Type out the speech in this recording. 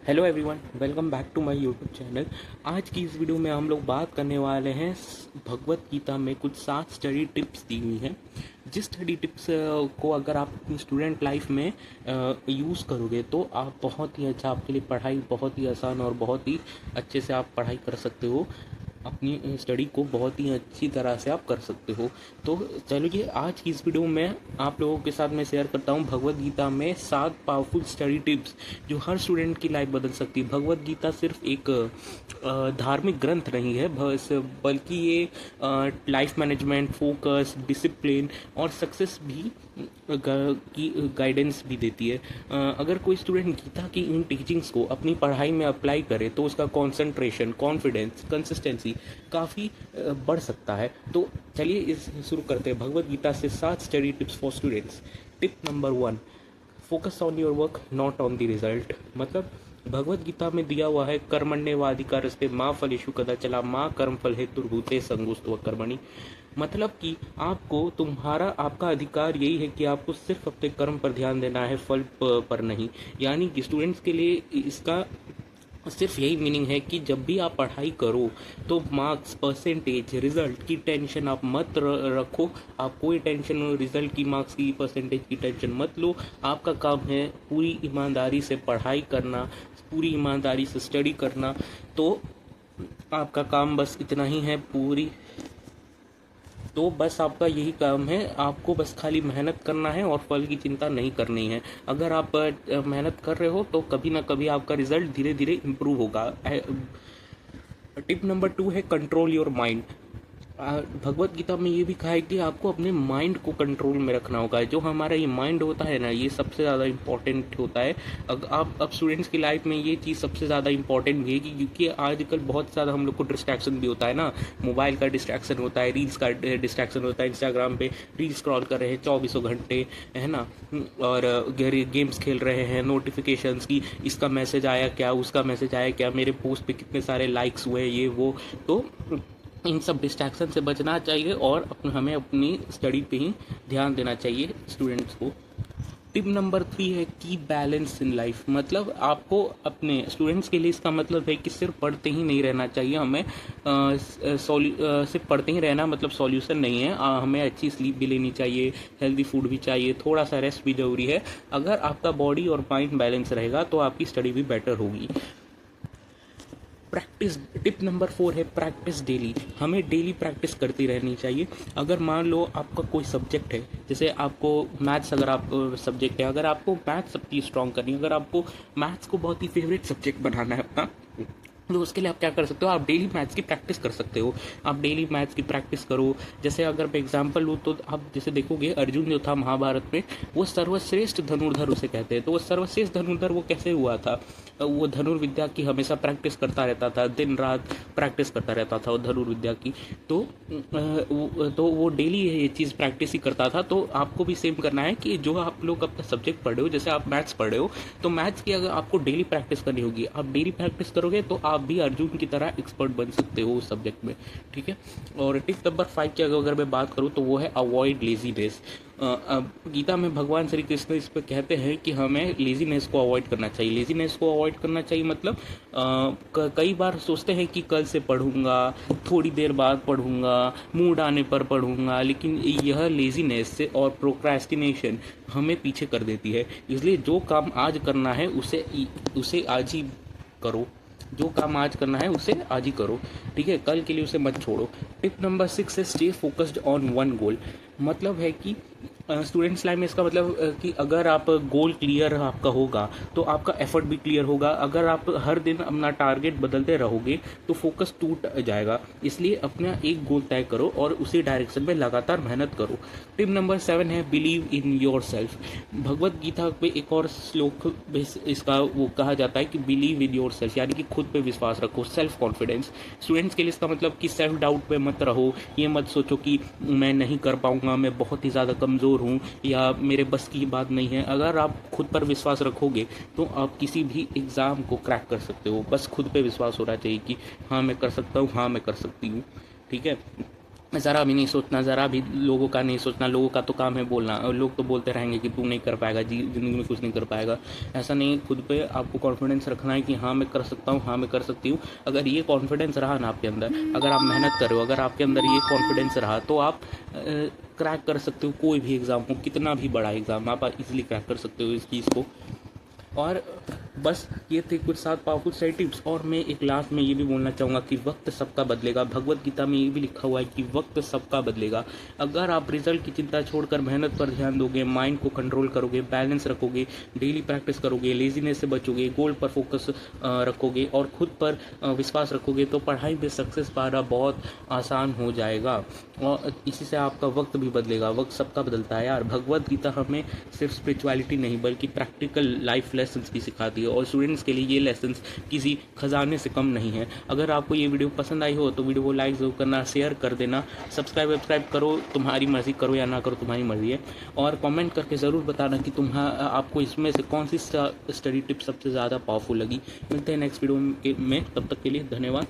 Hello everyone, welcome back to my YouTube channel. आज की इस वीडियो में हम लोग बात करने वाले हैं भगवत गीता में कुछ 7 स्टडी टिप्स दी हुई हैं। जिस स्टडी टिप्स को अगर आप अपनी स्टूडेंट लाइफ में यूज़ करोगे तो आप बहुत ही अच्छा, आपके लिए पढ़ाई बहुत ही आसान और बहुत ही अच्छे से आप पढ़ाई कर सकते हो। अपनी स्टडी को बहुत ही अच्छी तरह से आप कर सकते हो। तो चलिए आज की इस वीडियो में आप लोगों के साथ मैं शेयर करता हूँ भगवत गीता में 7 पावरफुल स्टडी टिप्स जो हर स्टूडेंट की लाइफ बदल सकती है। भगवत गीता सिर्फ एक धार्मिक ग्रंथ नहीं है बस, बल्कि ये लाइफ मैनेजमेंट, फोकस, डिसिप्लिन और सक्सेस भी की गाइडेंस भी देती है। अगर कोई स्टूडेंट गीता की इन टीचिंग्स को अपनी पढ़ाई में अप्लाई करे तो उसका कंसंट्रेशन, कॉन्फिडेंस, कंसिस्टेंसी काफ़ी बढ़ सकता है। तो चलिए इस शुरू करते हैं भगवत गीता से 7 study tips for students. Tip number 1, focus on your work not on the result. मतलब भगवत गीता में दिया हुआ है कर्मण्येवाधिकारस्ते माँ फलेषु कदाचन माँ कर्मफल हेतुर्भूते संगोस्त्व कर्मणि। मतलब कि आपका अधिकार यही है कि आपको सिर्फ अपने कर्म पर ध्यान देना है, फल पर नहीं। यानी कि स्टूडेंट्स के लिए इसका सिर्फ यही मीनिंग है कि जब भी आप पढ़ाई करो तो मार्क्स, परसेंटेज, रिजल्ट की टेंशन आप मत रखो। आप कोई टेंशन, रिजल्ट की, मार्क्स की, परसेंटेज की टेंशन मत लो। आपका काम है पूरी ईमानदारी से पढ़ाई करना, पूरी ईमानदारी से स्टडी करना। तो आपका काम बस इतना ही है, तो बस आपका यही काम है। आपको बस खाली मेहनत करना है और फल की चिंता नहीं करनी है। अगर आप मेहनत कर रहे हो तो कभी ना कभी आपका रिजल्ट धीरे धीरे इम्प्रूव होगा। टिप नंबर 2 है control your mind. Bhagavad Gita में ये भी कहा है कि आपको अपने माइंड को कंट्रोल में रखना होगा। जो हमारा ये माइंड होता है ना, ये सबसे ज़्यादा इम्पॉर्टेंट होता है। अब स्टूडेंट्स की लाइफ में ये चीज़ सबसे ज़्यादा इम्पॉर्टेंट भी है क्योंकि आजकल बहुत ज़्यादा हम लोग को डिस्ट्रैक्शन भी होता है ना। मोबाइल का डिस्ट्रैक्शन होता है, रील्स का डिस्ट्रैक्शन होता है। इंस्टाग्राम पे रील्स स्क्रॉल कर रहे हैं 24 घंटे, है ना, और गेम्स खेल रहे हैं, नोटिफिकेशंस की, इसका मैसेज आया क्या, उसका मैसेज आया क्या, मेरे पोस्ट पे कितने सारे लाइक्स हुए, ये वो। तो इन सब डिस्ट्रैक्शन से बचना चाहिए और हमें अपनी स्टडी पे ही ध्यान देना चाहिए स्टूडेंट्स को। टिप नंबर 3 है की बैलेंस इन लाइफ। मतलब आपको अपने स्टूडेंट्स के लिए इसका मतलब है कि सिर्फ पढ़ते ही नहीं रहना चाहिए। हमें सिर्फ पढ़ते ही रहना मतलब सॉल्यूशन नहीं है। हमें अच्छी स्लीप भी लेनी चाहिए, हेल्दी फूड भी चाहिए, थोड़ा सा रेस्ट भी ज़रूरी है। अगर आपका बॉडी और माइंड बैलेंस रहेगा तो आपकी स्टडी भी बेटर होगी। प्रैक्टिस। टिप नंबर 4 है प्रैक्टिस डेली। हमें डेली प्रैक्टिस करती रहनी चाहिए। अगर मान लो आपका कोई सब्जेक्ट है, जैसे आपको मैथ्स, अगर आप सब्जेक्ट है, अगर आपको मैथ्स सबकी स्ट्रॉन्ग करनी है, अगर आपको मैथ्स को बहुत ही फेवरेट सब्जेक्ट बनाना है अपना, तो उसके लिए आप क्या कर सकते हो, आप डेली मैथ्स की प्रैक्टिस कर सकते हो। आप डेली मैथ्स की प्रैक्टिस करो। जैसे अगर मैं एग्जांपल लूँ तो आप जैसे देखोगे अर्जुन जो था महाभारत में, वो सर्वश्रेष्ठ धनुर्धर उसे कहते हैं। तो वो सर्वश्रेष्ठ धनुर्धर वो कैसे हुआ था? वो धनुर्विद्या की हमेशा प्रैक्टिस करता रहता था, दिन रात प्रैक्टिस करता रहता था वो धनुर्विद्या की। तो वो डेली ये चीज़ प्रैक्टिस ही करता था। तो आपको भी सेम करना है कि जो आप लोग अपना सब्जेक्ट पढ़ रहे हो, जैसे आप मैथ्स पढ़ रहे हो, तो मैथ्स की अगर आपको डेली प्रैक्टिस करनी होगी, आप डेली प्रैक्टिस करोगे तो आप भी अर्जुन की तरह एक्सपर्ट बन सकते हो उस सब्जेक्ट में। ठीक है। और टिप नंबर 5 की अगर मैं बात करूँ तो वो है अवॉइड लेजीनेस। गीता में भगवान श्री कृष्ण इस पर कहते हैं कि हमें लेजीनेस को अवॉइड करना चाहिए। लेजीनेस को अवॉइड करना चाहिए मतलब कई बार सोचते हैं कि कल से पढ़ूंगा, थोड़ी देर बाद पढ़ूंगा, मूड आने पर पढ़ूंगा, लेकिन यह लेजीनेस और प्रोक्रेस्टिनेशन हमें पीछे कर देती है। इसलिए जो काम आज करना है उसे आज ही करो। जो काम आज करना है उसे आज ही करो, ठीक है, कल के लिए उसे मत छोड़ो। टिप नंबर 6 है stay focused on one goal. मतलब है कि स्टूडेंट्स लाइफ में इसका मतलब कि अगर आप गोल क्लियर आपका होगा तो आपका एफर्ट भी क्लियर होगा। अगर आप हर दिन अपना टारगेट बदलते रहोगे तो फोकस टूट जाएगा। इसलिए अपना एक गोल तय करो और उसी डायरेक्शन में लगातार मेहनत करो। टिप नंबर 7 है believe in your self. Bhagavad Gita पे एक और श्लोक इसका वो कहा जाता है कि बिलीव इन योर सेल्फ, यानी कि खुद पे विश्वास रखो, सेल्फ कॉन्फिडेंस। स्टूडेंट्स के लिए इसका मतलब कि सेल्फ डाउट पे मत रहो। ये मत सोचो कि मैं नहीं कर पाऊंगा, मैं बहुत ही ज़्यादा कमज़ोर हूँ या मेरे बस की बात नहीं है। अगर आप खुद पर विश्वास रखोगे तो आप किसी भी एग्ज़ाम को क्रैक कर सकते हो। बस खुद पे विश्वास होना चाहिए कि हाँ मैं कर सकता हूँ, हाँ मैं कर सकती हूँ। ठीक है। ज़रा भी नहीं सोचना, ज़रा भी लोगों का नहीं सोचना। लोगों का तो काम है बोलना, और लोग तो बोलते रहेंगे कि तू नहीं कर पाएगा, ज़िंदगी में कुछ नहीं कर पाएगा। ऐसा नहीं, खुद पे आपको कॉन्फिडेंस रखना है कि हाँ मैं कर सकता हूँ, हाँ मैं कर सकती हूँ। अगर ये कॉन्फिडेंस रहा ना आपके अंदर, अगर आप मेहनत कर रहे हो, अगर आपके अंदर ये कॉन्फिडेंस रहा, तो आप क्रैक कर सकते हो कोई भी एग्ज़ाम हो, कितना भी बड़ा एग्ज़ाम आप इजीली क्रैक कर सकते हो इस चीज़ को। और बस ये थे कुछ 7 पावरफुल स्टडी टिप्स। और मैं एक लास्ट में ये भी बोलना चाहूँगा कि वक्त सबका बदलेगा। भगवत गीता में ये भी लिखा हुआ है कि वक्त सबका बदलेगा। अगर आप रिजल्ट की चिंता छोड़कर मेहनत पर ध्यान दोगे, माइंड को कंट्रोल करोगे, बैलेंस रखोगे, डेली प्रैक्टिस करोगे, लेजीनेस से बचोगे, गोल पर फोकस रखोगे और खुद पर विश्वास रखोगे, तो पढ़ाई में सक्सेस पाना बहुत आसान हो जाएगा। और इसी से आपका वक्त भी बदलेगा। वक्त सबका बदलता है यार। भगवत गीता हमें सिर्फ स्पिरिचुअलिटी नहीं बल्कि प्रैक्टिकल लाइफ लेसन्स भी सिखाती है, और स्टूडेंट्स के लिए ये लेसन्स किसी खजाने से कम नहीं है। अगर आपको ये वीडियो पसंद आई हो तो वीडियो को लाइक ज़रूर करना, शेयर कर देना, सब्सक्राइब करो, तुम्हारी मर्ज़ी, करो या ना करो तुम्हारी मर्ज़ी है। और कमेंट करके ज़रूर बताना कि आपको इसमें से कौन सी स्टडी टिप सबसे ज़्यादा पावरफुल लगी। मिलते हैं नेक्स्ट वीडियो में, तब तक के लिए धन्यवाद।